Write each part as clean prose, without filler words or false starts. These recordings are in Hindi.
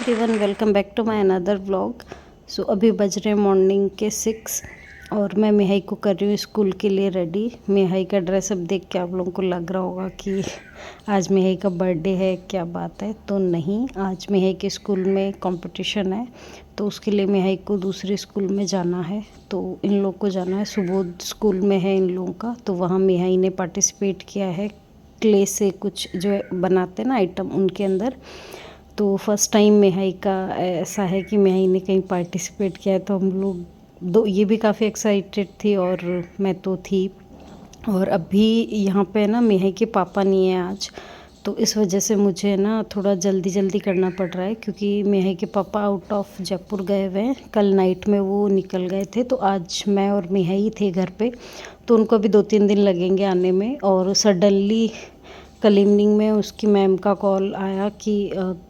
Everyone, welcome back to my another vlog. So अभी बज रहे हैं मॉर्निंग के 6 और मैं मिहाई को कर रही हूँ स्कूल के लिए रेडी। मिहाई का ड्रेस अब देख के आप लोगों को लग रहा होगा कि आज मिहाई का बर्थडे है, क्या बात है। तो नहीं, आज मिहाई के स्कूल में कंपटीशन है, तो उसके लिए मिहाई को दूसरे स्कूल में जाना है। तो इन लोग को जाना है, सुबोध स्कूल में है इन लोगों का। तो वहाँ मिहाई ने पार्टिसिपेट किया है, क्ले से कुछ जो बनाते हैं ना आइटम, उनके अंदर। तो फर्स्ट टाइम मिहाई का ऐसा है कि मिहाई ने कहीं पार्टिसिपेट किया है, तो हम लोग दो ये भी काफ़ी एक्साइटेड थी और मैं तो थी। और अभी यहाँ पे ना मिहाई के पापा नहीं है आज, तो इस वजह से मुझे ना थोड़ा जल्दी जल्दी करना पड़ रहा है, क्योंकि मिहाई के पापा आउट ऑफ जयपुर गए हुए हैं। कल नाइट में वो निकल गए थे, तो आज मैं और मिहाई थे घर पे। तो उनको अभी 2-3 दिन लगेंगे आने में। और सडनली कल इवनिंग में उसकी मैम का कॉल आया कि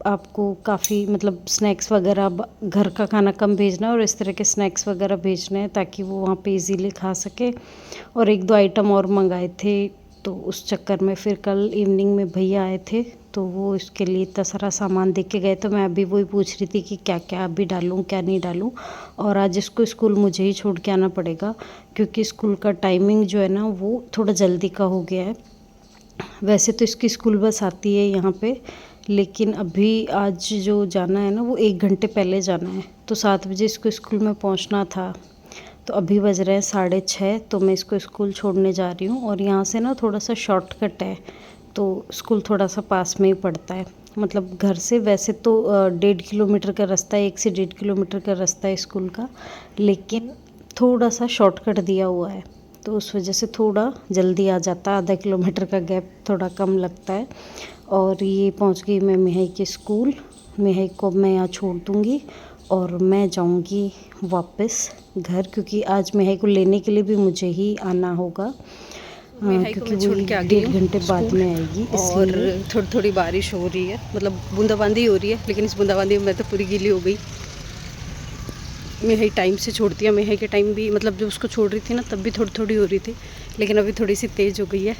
आपको काफ़ी मतलब स्नैक्स वगैरह, घर का खाना कम भेजना है और इस तरह के स्नैक्स वगैरह भेजने हैं ताकि वो वहाँ पे इजीली खा सके। और 1-2 आइटम और मंगाए थे, तो उस चक्कर में फिर कल इवनिंग में भैया आए थे, तो वो इसके लिए इतना सारा सामान दे के गए। तो मैं अभी वही पूछ रही थी कि क्या क्या अभी डालूँ क्या नहीं डालूँ। और आज इसको स्कूल मुझे ही छोड़ के आना पड़ेगा, क्योंकि स्कूल का टाइमिंग जो है ना वो थोड़ा जल्दी का हो गया है। वैसे तो इसकी स्कूल बस आती है यहाँ पे, लेकिन अभी आज जो जाना है ना वो 1 घंटे पहले जाना है। तो 7 बजे इसको स्कूल में पहुँचना था, तो अभी बज रहे हैं 6:30। तो मैं इसको स्कूल छोड़ने जा रही हूँ। और यहाँ से ना थोड़ा सा शॉर्टकट है, तो स्कूल थोड़ा सा पास में ही पड़ता है। मतलब घर से वैसे तो 1.5 किलोमीटर का रास्ता है, 1 से 1.5 किलोमीटर का रास्ता है स्कूल का, लेकिन थोड़ा सा शॉर्टकट दिया हुआ है, तो उस वजह से थोड़ा जल्दी आ जाता है। आधा किलोमीटर का गैप थोड़ा कम लगता है। और ये पहुंच गई मैं मिहाई के स्कूल। मिहाई को मैं यहाँ छोड़ दूँगी और मैं जाऊँगी वापस घर, क्योंकि आज मिहाई को लेने के लिए भी मुझे ही आना होगा, क्योंकि वो 1-1.5 घंटे बाद में आएगी। और थोड़ी थोड़ी बारिश हो रही है, मतलब बूंदाबांदी हो रही है, लेकिन इस बूंदाबांदी में मैं तो पूरी गीली हो गई। मिहाई टाइम से छोड़ती है, मिहाई के टाइम भी मतलब जब उसको छोड़ रही थी ना तब भी थोड़ी थोड़ी हो रही थी, लेकिन अभी थोड़ी सी तेज़ हो गई है।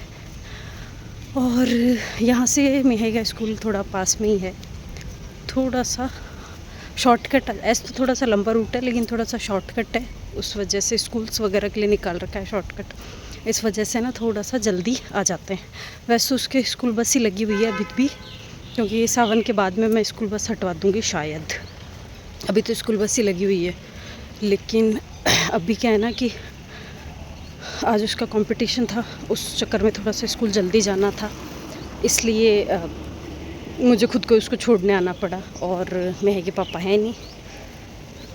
और यहाँ से मिहाई का स्कूल थोड़ा पास में ही है, थोड़ा सा शॉर्टकट है। ऐसे तो थोड़ा सा लंबा रूट है, लेकिन थोड़ा सा शॉर्टकट है, उस वजह से स्कूल्स वगैरह के लिए निकाल रखा है शॉर्टकट। इस वजह से ना थोड़ा सा जल्दी आ जाते हैं। वैसे उसके स्कूल बस ही लगी हुई है अभी भी, क्योंकि ये सावन के बाद में मैं स्कूल बस हटवा दूँगी शायद। अभी तो स्कूल बस ही लगी हुई है, लेकिन अभी क्या है ना कि आज उसका कंपटीशन था, उस चक्कर में थोड़ा सा स्कूल जल्दी जाना था, इसलिए मुझे खुद को उसको छोड़ने आना पड़ा। और मिहाई के पापा हैं नहीं,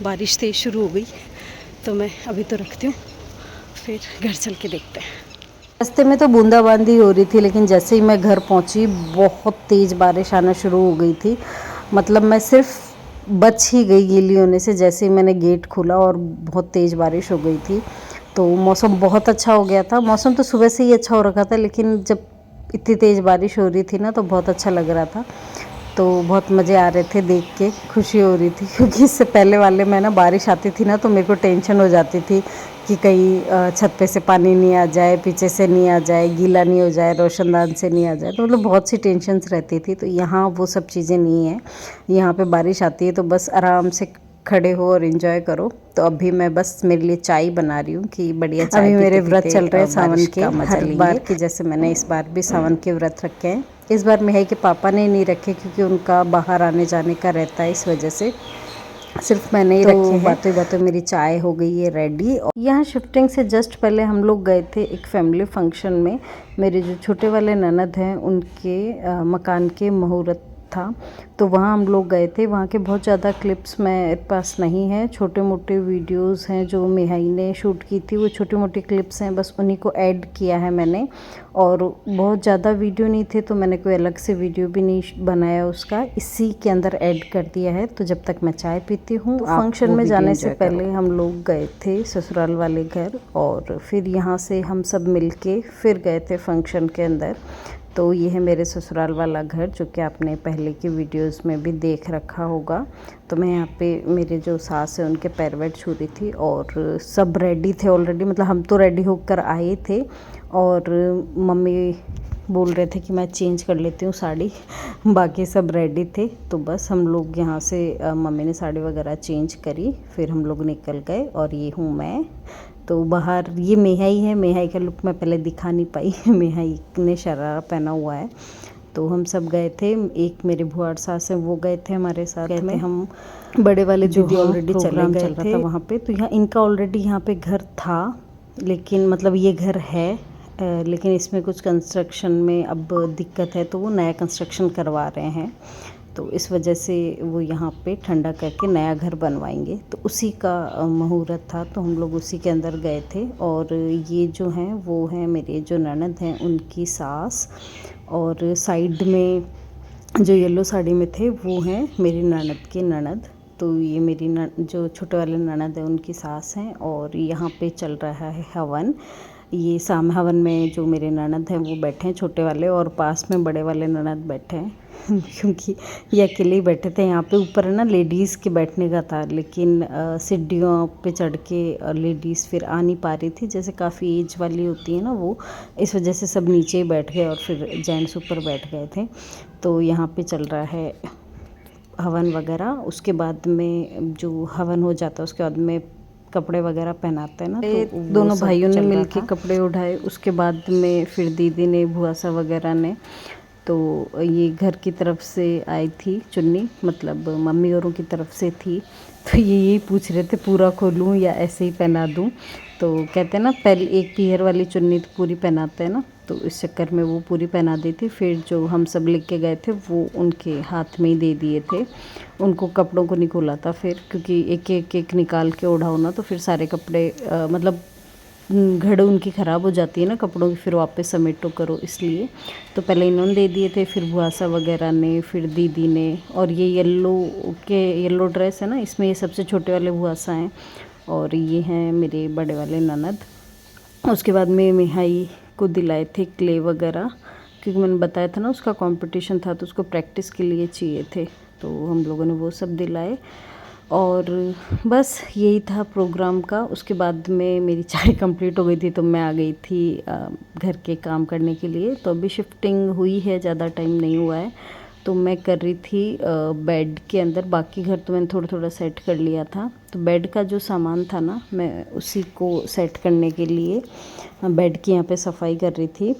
बारिश तेज़ शुरू हो गई, तो मैं अभी तो रखती हूँ, फिर घर चल के देखते हैं। रास्ते में तो बूंदाबांदी हो रही थी, लेकिन जैसे ही मैं घर पहुंची बहुत तेज़ बारिश आना शुरू हो गई थी। मतलब मैं सिर्फ बच ही गई गीली होने से, जैसे ही मैंने गेट खोला और बहुत तेज़ बारिश हो गई थी। तो मौसम बहुत अच्छा हो गया था। मौसम तो सुबह से ही अच्छा हो रखा था, लेकिन जब इतनी तेज़ बारिश हो रही थी ना तो बहुत अच्छा लग रहा था। तो बहुत मज़े आ रहे थे, देख के खुशी हो रही थी, क्योंकि इससे पहले वाले में ना बारिश आती थी ना तो मेरे को टेंशन हो जाती थी कि कहीं छत पे से पानी नहीं आ जाए, पीछे से नहीं आ जाए, गीला नहीं हो जाए, रोशनदान से नहीं आ जाए। तो मतलब बहुत सी टेंशन्स रहती थी। तो यहाँ वो सब चीज़ें नहीं हैं। यहाँ पे बारिश आती है तो बस आराम से खड़े हो और एंजॉय करो। तो अभी मैं बस मेरे लिए चाय बना रही हूँ कि बढ़िया चाय। अभी मेरे व्रत चल रहे हैं सावन के, हर बार के जैसे मैंने इस बार भी सावन के व्रत रखे हैं। इस बार मिहाई के पापा ने नहीं रखे, क्योंकि उनका बाहर आने जाने का रहता है, इस वजह से सिर्फ मैंने ही रखे हैं। बातों बातों मेरी चाय हो गई है रेडी। और यहाँ शिफ्टिंग से जस्ट पहले हम लोग गए थे एक फैमिली फंक्शन में। मेरे जो छोटे वाले ननद हैं उनके मकान के मुहूर्त था, तो वहाँ हम लोग गए थे। वहाँ के बहुत ज़्यादा क्लिप्स मेरे पास नहीं है, छोटे मोटे वीडियोस हैं जो मिहाई ने शूट की थी, वो छोटी मोटी क्लिप्स हैं, बस उन्हीं को ऐड किया है मैंने। और बहुत ज़्यादा वीडियो नहीं थे, तो मैंने कोई अलग से वीडियो भी नहीं बनाया उसका, इसी के अंदर ऐड कर दिया है। तो जब तक मैं चाय पीती हूँ, तो फंक्शन में जाने से पहले हम लोग गए थे ससुराल वाले घर, और फिर यहाँ से हम सब मिलके फिर गए थे फंक्शन के अंदर। तो ये है मेरे ससुराल वाला घर, जो कि आपने पहले की वीडियोस में भी देख रखा होगा। तो मैं यहाँ पे मेरे जो सास है उनके पैर छू रही थी, और सब रेडी थे ऑलरेडी, मतलब हम तो रेडी होकर आए थे। और मम्मी बोल रहे थे कि मैं चेंज कर लेती हूँ साड़ी, बाकी सब रेडी थे। तो बस हम लोग यहाँ से मम्मी ने साड़ी वगैरह चेंज करी, फिर हम लोग निकल गए। और ये हूँ मैं। तो बाहर ये मेहाई है, मेहाई का लुक मैं पहले दिखा नहीं पाई मेहाई ने शरारा पहना हुआ है। तो हम सब गए थे, एक मेरे बुआ सास हैं वो गए थे हमारे साथ में, हम बड़े वाले दीदी ऑलरेडी चले गए चल रहा था वहाँ पे। तो यहाँ इनका ऑलरेडी यहाँ पे घर था, लेकिन मतलब ये घर है लेकिन इसमें कुछ कंस्ट्रक्शन में अब दिक्कत है, तो वो नया कंस्ट्रक्शन करवा रहे हैं। तो इस वजह से वो यहाँ पे ठंडा करके नया घर बनवाएंगे, तो उसी का मुहूर्त था, तो हम लोग उसी के अंदर गए थे। और ये जो हैं वो हैं मेरे जो ननद हैं उनकी सास, और साइड में जो येलो साड़ी में थे वो हैं मेरी ननद के ननद। तो ये मेरी जो छोटे वाले ननद है उनकी सास हैं। और यहाँ पे चल रहा है हवन। ये साम हवन में जो मेरे ननद हैं वो बैठे हैं छोटे वाले, और पास में बड़े वाले ननद बैठे हैं क्योंकि ये अकेले ही बैठे थे। यहाँ पे ऊपर है ना लेडीज़ के बैठने का था, लेकिन सीढ़ियों पे चढ़ के लेडीज़ फिर आ नहीं पा रही थी, जैसे काफ़ी एज वाली होती है ना वो, इस वजह से सब नीचे ही बैठ गए और फिर जेंट्स ऊपर बैठ गए थे। तो यहाँ पे चल रहा है हवन वगैरह। उसके बाद में जो हवन हो जाता है उसके बाद में कपड़े वगैरह पहनाते हैं ना, तो दोनों भाइयों ने मिलके कपड़े उठाए। उसके बाद में फिर दीदी ने भुआसा वगैरह ने, तो ये घर की तरफ से आई थी चुन्नी, मतलब मम्मी औरों की तरफ से थी। तो ये यही पूछ रहे थे पूरा खोलूँ या ऐसे ही पहना दूँ। तो कहते हैं ना पहले एक पीहर वाली चुन्नी तो पूरी पहनाते हैं ना, तो इस चक्कर में वो पूरी पहना दी थी। फिर जो हम सब लेके गए थे वो उनके हाथ में ही दे दिए थे, उनको कपड़ों को नहीं खोला था फिर, क्योंकि एक एक एक निकाल के ओढ़ाओ ना तो फिर सारे कपड़े मतलब घड़ उनकी ख़राब हो जाती है ना कपड़ों की, फिर वापस समेटो करो, इसलिए तो पहले इन्होंने दे दिए थे, फिर भुआसा वगैरह ने, फिर दीदी ने। और ये येलो ड्रेस है ना, इसमें ये सबसे छोटे वाले भुआसा हैं, और ये हैं मेरे बड़े वाले ननद। उसके बाद में मिहाई को दिलाए थे क्ले वगैरह, क्योंकि मैंने बताया था ना उसका कंपटीशन था, तो उसको प्रैक्टिस के लिए चाहिए थे, तो हम लोगों ने वो सब दिलाए। और बस यही था प्रोग्राम का। उसके बाद में मेरी चाय कंप्लीट हो गई थी, तो मैं आ गई थी घर के काम करने के लिए। तो अभी शिफ्टिंग हुई है, ज़्यादा टाइम नहीं हुआ है, तो मैं कर रही थी बेड के अंदर। बाकी घर तो मैंने थोड़ा थोड़ा सेट कर लिया था, तो बेड का जो सामान था ना मैं उसी को सेट करने के लिए बेड की यहाँ पे सफाई कर रही थी।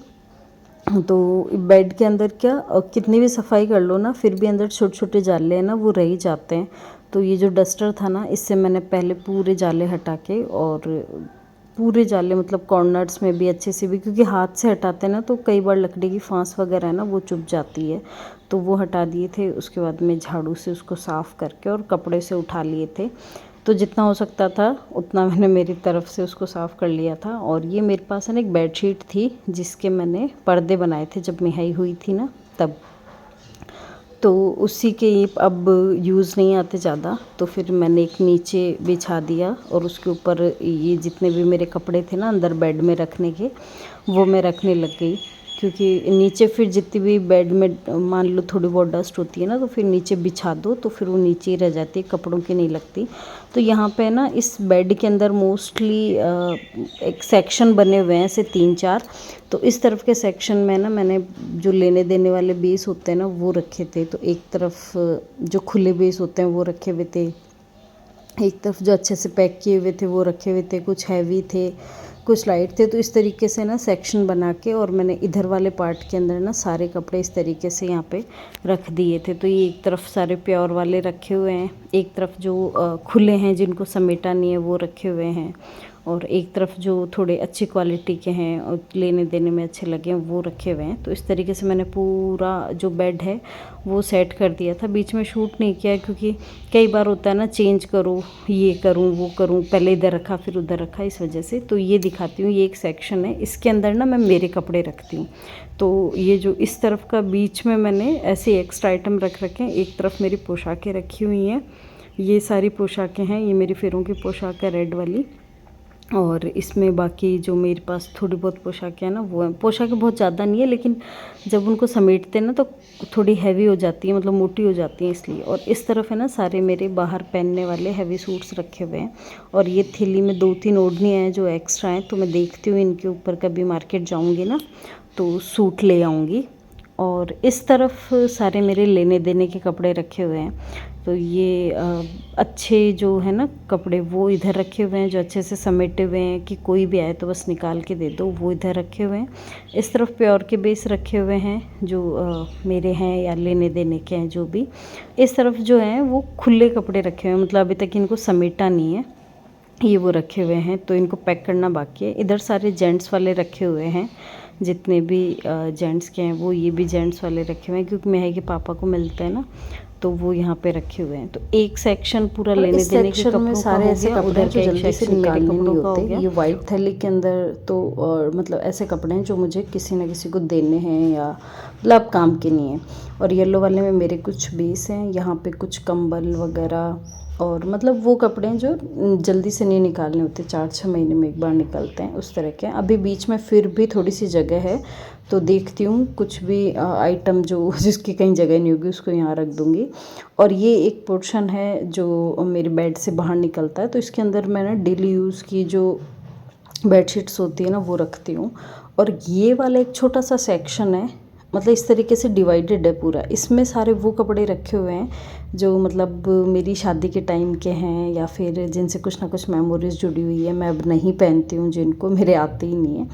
तो बेड के अंदर क्या कितनी भी सफाई कर लो ना, फिर भी अंदर छोटे छोटे जाले हैं ना वो रह ही जाते हैं। तो ये जो डस्टर था ना, इससे मैंने पहले पूरे जाले हटा के, और पूरे जाले मतलब कॉर्नर्स में भी अच्छे से भी, क्योंकि हाथ से हटाते हैं ना तो कई बार लकड़ी की फांस वगैरह है ना वो चुभ जाती है, तो वो हटा दिए थे। उसके बाद में झाड़ू से उसको साफ़ करके और कपड़े से उठा लिए थे, तो जितना हो सकता था उतना मैंने मेरी तरफ से उसको साफ़ कर लिया था। और ये मेरे पास है ना एक बेडशीट थी जिसके मैंने पर्दे बनाए थे जब मिहाई हुई थी ना तब, तो उसी के अब यूज़ नहीं आते ज़्यादा, तो फिर मैंने एक नीचे बिछा दिया, और उसके ऊपर ये जितने भी मेरे कपड़े थे ना अंदर बेड में रखने के वो मैं रखने लग गई, क्योंकि नीचे फिर जितनी भी बेड में मान लो थोड़ी बहुत डस्ट होती है ना, तो फिर नीचे बिछा दो तो फिर वो नीचे ही रह जाती है, कपड़ों की नहीं लगती। तो यहाँ पे ना इस बेड के अंदर मोस्टली एक सेक्शन बने हुए हैं ऐसे 3-4, तो इस तरफ के सेक्शन में ना मैंने जो लेने देने वाले बेस होते हैं ना वो रखे थे। तो एक तरफ जो खुले बेस होते हैं वो रखे हुए थे, एक तरफ जो अच्छे से पैक किए हुए थे वो रखे हुए थे, कुछ हैवी थे कुछ लाइट थे। तो इस तरीके से ना सेक्शन बना के, और मैंने इधर वाले पार्ट के अंदर ना सारे कपड़े इस तरीके से यहाँ पे रख दिए थे। तो ये एक तरफ सारे प्योर वाले रखे हुए हैं, एक तरफ जो खुले हैं जिनको समेटा नहीं है वो रखे हुए हैं, और एक तरफ जो थोड़े अच्छी क्वालिटी के हैं और लेने देने में अच्छे लगे हैं वो रखे हुए हैं। तो इस तरीके से मैंने पूरा जो बेड है वो सेट कर दिया था। बीच में शूट नहीं किया क्योंकि कई बार होता है ना चेंज करो, ये करूँ वो करूँ, पहले इधर रखा फिर उधर रखा, इस वजह से। तो ये दिखाती हूँ, ये एक सेक्शन है, इसके अंदर ना मैं मेरे कपड़े रखती हूँ। तो ये जो इस तरफ का बीच में मैंने ऐसे एक्स्ट्रा आइटम रख रखे हैं। एक तरफ मेरी पोशाकें रखी हुई हैं, ये सारी पोशाकें हैं, ये मेरी फेरों की पोशाक है रेड वाली, और इसमें बाकी जो मेरे पास थोड़ी बहुत पोशाकें हैं ना वो हैं। पोशाकें बहुत ज़्यादा नहीं है, लेकिन जब उनको समेटते हैं ना तो थोड़ी हैवी हो जाती है, मतलब मोटी हो जाती हैं इसलिए। और इस तरफ है ना सारे मेरे बाहर पहनने वाले हैवी सूट्स रखे हुए हैं, और ये थैली में 2-3 ओढ़नी हैं जो एक्स्ट्रा हैं, तो मैं देखती हूँ इनके ऊपर कभी मार्केट जाऊँगी ना तो सूट ले आऊँगी। और इस तरफ सारे मेरे लेने देने के कपड़े रखे हुए हैं। तो ये अच्छे जो है ना कपड़े वो इधर रखे हुए हैं, जो अच्छे से समेटे हुए हैं कि कोई भी आए तो बस निकाल के दे दो, वो इधर रखे हुए हैं। इस तरफ प्योर के बेस रखे हुए हैं जो मेरे हैं या लेने देने के हैं जो भी। इस तरफ जो हैं वो खुले कपड़े रखे हुए हैं, मतलब अभी तक इनको समेटा नहीं है, ये वो रखे हुए हैं, तो इनको पैक करना बाकी है। इधर सारे जेंट्स वाले रखे हुए हैं, जितने भी जेंट्स के हैं वो ये भी जेंट्स वाले रखे हुए हैं, क्योंकि मेहई के पापा को मिलते हैं ना, तो वो यहाँ पे रखे हुए हैं। तो एक सेक्शन पूरा लेने देने के कपड़ों में सारे ऐसे कपड़े हैं जो जल्दी से निकालने नहीं होते। ये वाइट थैली के अंदर तो मतलब ऐसे कपड़े हैं जो मुझे किसी न किसी को देने हैं या मतलब काम के नहीं है। और येलो वाले में मेरे कुछ बेस हैं, यहाँ पे कुछ कंबल वगैरह, और मतलब वो कपड़े हैं जो जल्दी से नहीं निकालने होते, 4-6 महीने में एक बार निकलते हैं, उस तरह के। अभी बीच में फिर भी थोड़ी सी जगह है, तो देखती हूँ कुछ भी आइटम जो जिसकी कहीं जगह नहीं होगी उसको यहाँ रख दूँगी। और ये एक पोर्शन है जो मेरे बेड से बाहर निकलता है, तो इसके अंदर मैं ना डेली यूज़ की जो बेडशीट्स होती है ना वो रखती हूँ। और ये वाला एक छोटा सा सेक्शन है, मतलब इस तरीके से डिवाइडेड है पूरा, इसमें सारे वो कपड़े रखे हुए हैं जो मतलब मेरी शादी के टाइम के हैं या फिर जिनसे कुछ ना कुछ मेमोरीज जुड़ी हुई है, मैं अब नहीं पहनती हूँ, जिनको मेरे आते ही नहीं है,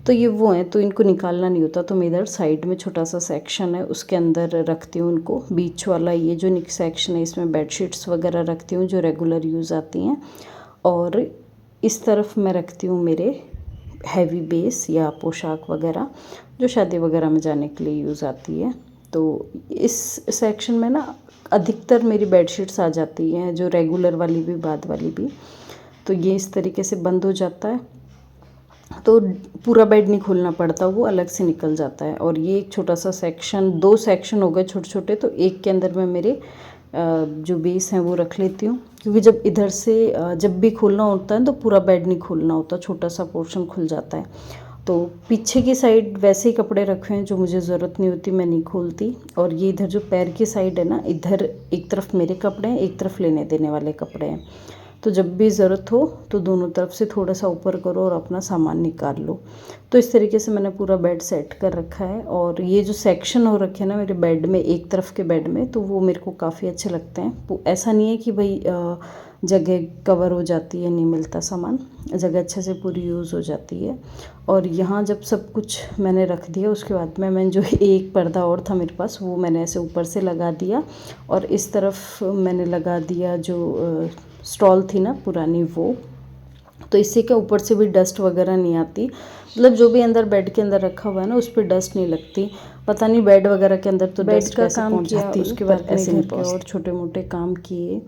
तो ये वो हैं, तो इनको निकालना नहीं होता। तो मैं इधर साइड में छोटा सा सेक्शन है उसके अंदर रखती हूँ उनको। बीच वाला ये जो सेक्शन है इसमें बेडशीट्स वगैरह रखती हूँ जो रेगुलर यूज़ आती हैं। और इस तरफ मैं रखती हूँ मेरे हैवी बेस या पोशाक वगैरह जो शादी वगैरह में जाने के लिए यूज़ आती है। तो इस सेक्शन में ना अधिकतर मेरी बेडशीट्स आ जाती हैं, जो रेगुलर वाली भी बाद वाली भी। तो ये इस तरीके से बंद हो जाता है, तो पूरा बेड नहीं खोलना पड़ता, वो अलग से निकल जाता है। और ये एक छोटा सा सेक्शन, 2 सेक्शन हो गए छोटे छोटे, तो एक के अंदर मैं मेरे जो बेस हैं वो रख लेती हूँ, क्योंकि जब इधर से जब भी खोलना होता है तो पूरा बेड नहीं खोलना होता, छोटा सा पोर्शन खुल जाता है। तो पीछे की साइड वैसे ही कपड़े रखे हैं जो मुझे ज़रूरत नहीं होती, मैं नहीं खोलती। और ये इधर जो पैर की साइड है ना, इधर एक तरफ मेरे कपड़े हैं, एक तरफ लेने देने वाले कपड़े हैं। तो जब भी ज़रूरत हो तो दोनों तरफ से थोड़ा सा ऊपर करो और अपना सामान निकाल लो। तो इस तरीके से मैंने पूरा बेड सेट कर रखा है। और ये जो सेक्शन हो रखे हैं ना मेरे बेड में, एक तरफ के बेड में, तो वो मेरे को काफ़ी अच्छे लगते हैं। ऐसा नहीं है कि भाई जगह कवर हो जाती है, नहीं मिलता सामान, जगह अच्छे से पूरी यूज़ हो जाती है। और यहाँ जब सब कुछ मैंने रख दिया उसके बाद में मैंने जो एक पर्दा और था मेरे पास वो मैंने ऐसे ऊपर से लगा दिया, और इस तरफ मैंने लगा दिया जो स्टॉल थी ना पुरानी वो। तो इससे क्या ऊपर से भी डस्ट वगैरह नहीं आती, मतलब जो भी अंदर बेड के अंदर रखा हुआ है ना उस पर डस्ट नहीं लगती। पता नहीं बेड वगैरह के अंदर तो डस्ट का काम किया, उसके बाद ऐसे घर के और छोटे मोटे काम किए,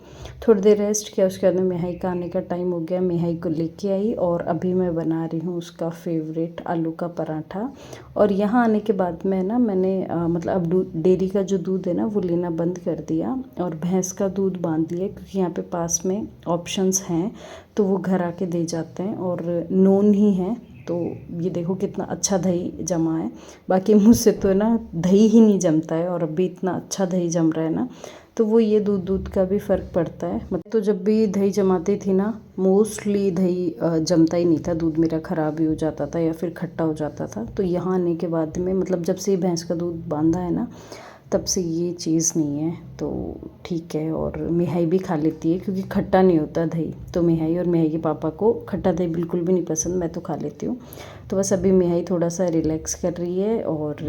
थोड़ी देर रेस्ट किया, उसके बाद में मेहाई का आने का टाइम हो गया। मेहाई को लेके आई और अभी मैं बना रही हूँ उसका फेवरेट आलू का पराठा। और यहाँ आने के बाद में ना मैंने मतलब अब डेयरी का जो दूध है ना वो लेना बंद कर दिया और भैंस का दूध बांध लिया, क्योंकि यहाँ पे पास में ऑप्शंस हैं तो वो घर आके दे जाते हैं और नोन ही है। तो ये देखो कितना अच्छा दही जमा है, बाकी मुझसे तो ना दही ही नहीं जमता है, और अभी इतना अच्छा दही जम रहा है ना, तो वो ये दूध का भी फ़र्क पड़ता है। मतलब तो जब भी दही जमाती थी ना मोस्टली दही जमता ही नहीं था, दूध मेरा ख़राब ही हो जाता था या फिर खट्टा हो जाता था। तो यहाँ आने के बाद में मतलब जब से भैंस का दूध बांधा है ना तब से ये चीज़ नहीं है, तो ठीक है। और मेहाई भी खा लेती है क्योंकि खट्टा नहीं होता दही, तो मेहाई और मेहाई के पापा को खट्टा दही बिल्कुल भी नहीं पसंद, मैं तो खा लेती हूँ। तो बस अभी मेहाई थोड़ा सा रिलैक्स कर रही है और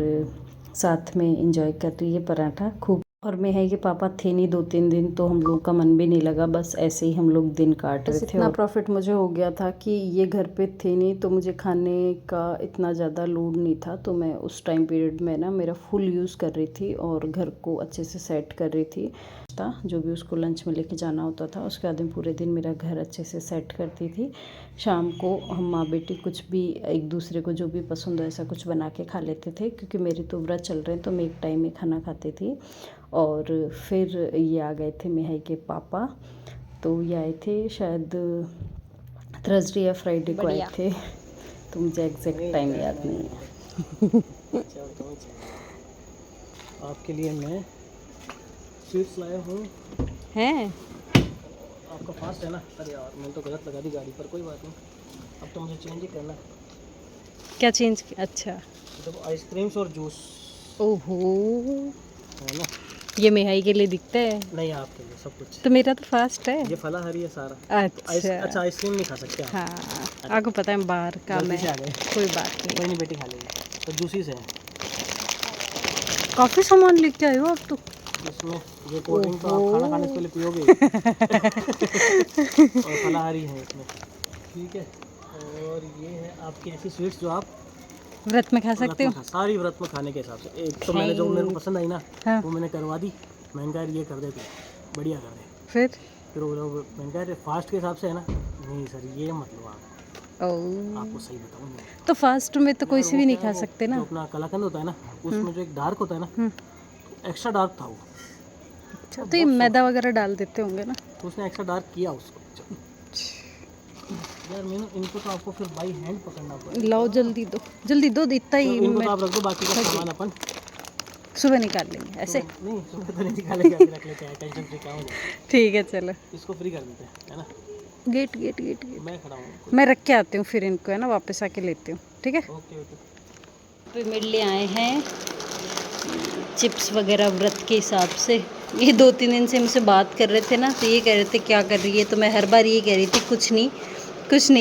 साथ में इंजॉय कर रही है पराठा खूब। और मेहाई के पापा थे नहीं 2-3 दिन, तो हम लोग का मन भी नहीं लगा, बस ऐसे ही हम लोग दिन काट रहे थे। इतना प्रॉफिट मुझे हो गया था कि ये घर पे थे नहीं, तो मुझे खाने का इतना ज़्यादा लोड नहीं था, तो मैं उस टाइम पीरियड में ना मेरा फुल यूज़ कर रही थी और घर को अच्छे से सेट कर रही थी। जो भी उसको लंच में लेके जाना होता था उसके बाद में पूरे दिन मेरा घर अच्छे से सेट करती थी। शाम को हम माँ बेटी कुछ भी एक दूसरे को जो भी पसंद हो ऐसा कुछ बना के खा लेते थे, क्योंकि मेरी तो व्रत चल रहे हैं तो मैं एक टाइम में खाना खाती थी। और फिर ये आ गए थे मेहाई के पापा, तो ये आए थे शायद थर्सडे या फ्राइडे को आए थे, तो मुझे एग्जैक्ट टाइम याद नहीं है। आपके लिए मैं स्वीट्स लाया हूँ। हैं आपका फास्ट है ना? अरे यार मैंने तो गलत लगा दी गाड़ी पर, कोई बात नहीं, अब तो मुझे चेंज ही करना है। क्या चेंज? अच्छा देखो आइसक्रीम्स और जूस ओहो, है ना। ये मिहाई के लिए दिखता है, नहीं आपके लिए सब कुछ। तो मेरा तो फास्ट है। ये फलाहारी है सारा। अच्छा अच्छा आइसक्रीम नहीं खा सकते आप। हाँ, आपको पता है बाहर का गलती मैं, से आ गए। कोई बात नहीं। कोई नहीं बेटी खा लेगी। तो जूसी से है काफ़ी सामान लेके आए हो आप तो। इसमें। ये कोल्ड ड्रिंक तो आप खाना खाने से पहले पियोगे। और फलाहारी है इसमें, ठीक है। और ये है आपकी ऐसी स्वीट्स जो आप व्रत में खा सकते हो। सारी व्रत में खाने के हिसाब से। एक तो मैंने जो मेरे को पसंद आई ना, हाँ। वो मैंने करवा दी। मैंने कहा ये कर दे तू, बढ़िया कर दे। फिर वो लोग मैंने कहा फास्ट के हिसाब से है ना। नहीं सर ये मत लो आप, ओ, आपको सही बताऊँ तो फास्ट में तो कोई सी भी नहीं खा सकते ना। जो अपना कलाकंद होता है ना, उसमें जो एक डार्क होता है ना, एक्स्ट्रा डार्क था वो। अच्छा, तो ये मैदा वगैरह डाल देते होंगे ना। तो उसने एक्स्ट्रा डार्क किया उसको। यार मैंने इनको तो आपको फिर बाई हैंड पकड़ना पड़ेगा। लाओ जल्दी दो, जल्दी दो, इतना ही इनको मैं तो आप रख दो, बाकी का सामान अपन सुबह निकाल लेंगे ऐसे। नहीं सुबह तो नहीं निकालेंगे, अभी रख लेते हैं, टेंशन फ्री काम हो जाए। ठीक है चलो, इसको फ्री कर देते हैं, है ना। गेट गेट गेट गेट मैं खड़ा हूँ। मैं रख के आती हूँ, फिर इनको है ना वापस आके लेती हूँ, ठीक है। Okay okay. पे मेरे लिए आए हैं चिप्स वगैरह व्रत के हिसाब से। ये 2-3 दिन से मुझसे बात कर रहे थे ना, तो ये कह रहे थे क्या कर रही है, तो मैं हर बार ये कह रही थी कुछ नहीं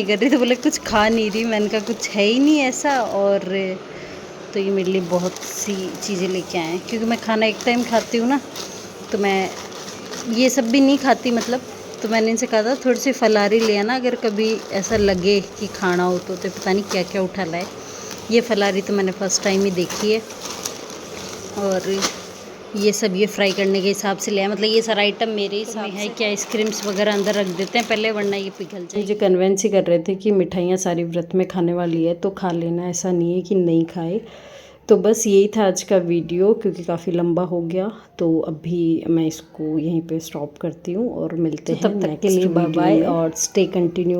कर रही। तो बोले कुछ खा नहीं रही, मैंने कहा कुछ है ही नहीं ऐसा। और तो ये मेरे लिए बहुत सी चीज़ें लेके आए हैं, क्योंकि मैं खाना एक टाइम खाती हूँ ना, तो मैं ये सब भी नहीं खाती मतलब। तो मैंने इनसे कहा था थोड़ी सी फलाहारी ले आना, अगर कभी ऐसा लगे कि खाना हो तो पता नहीं क्या क्या उठा लाए। ये फलाहारी तो मैंने फ़र्स्ट टाइम ही देखी है। और ये सब ये फ्राई करने के हिसाब से लिया, मतलब ये सारा आइटम मेरे हिसाब है कि आइसक्रीम्स वगैरह अंदर रख देते हैं पहले, वरना ये पिघल जाए। मुझे कन्वेंस ही कर रहे थे कि मिठाइयाँ सारी व्रत में खाने वाली है तो खा लेना, ऐसा नहीं है कि नहीं खाए। तो बस यही था आज का वीडियो, क्योंकि काफ़ी लंबा हो गया। तो अभी मैं इसको यहीं पे स्टॉप करती हूँ और मिलते हैं नेक्स्ट वीडियो में। और स्टे कंटिन्यू।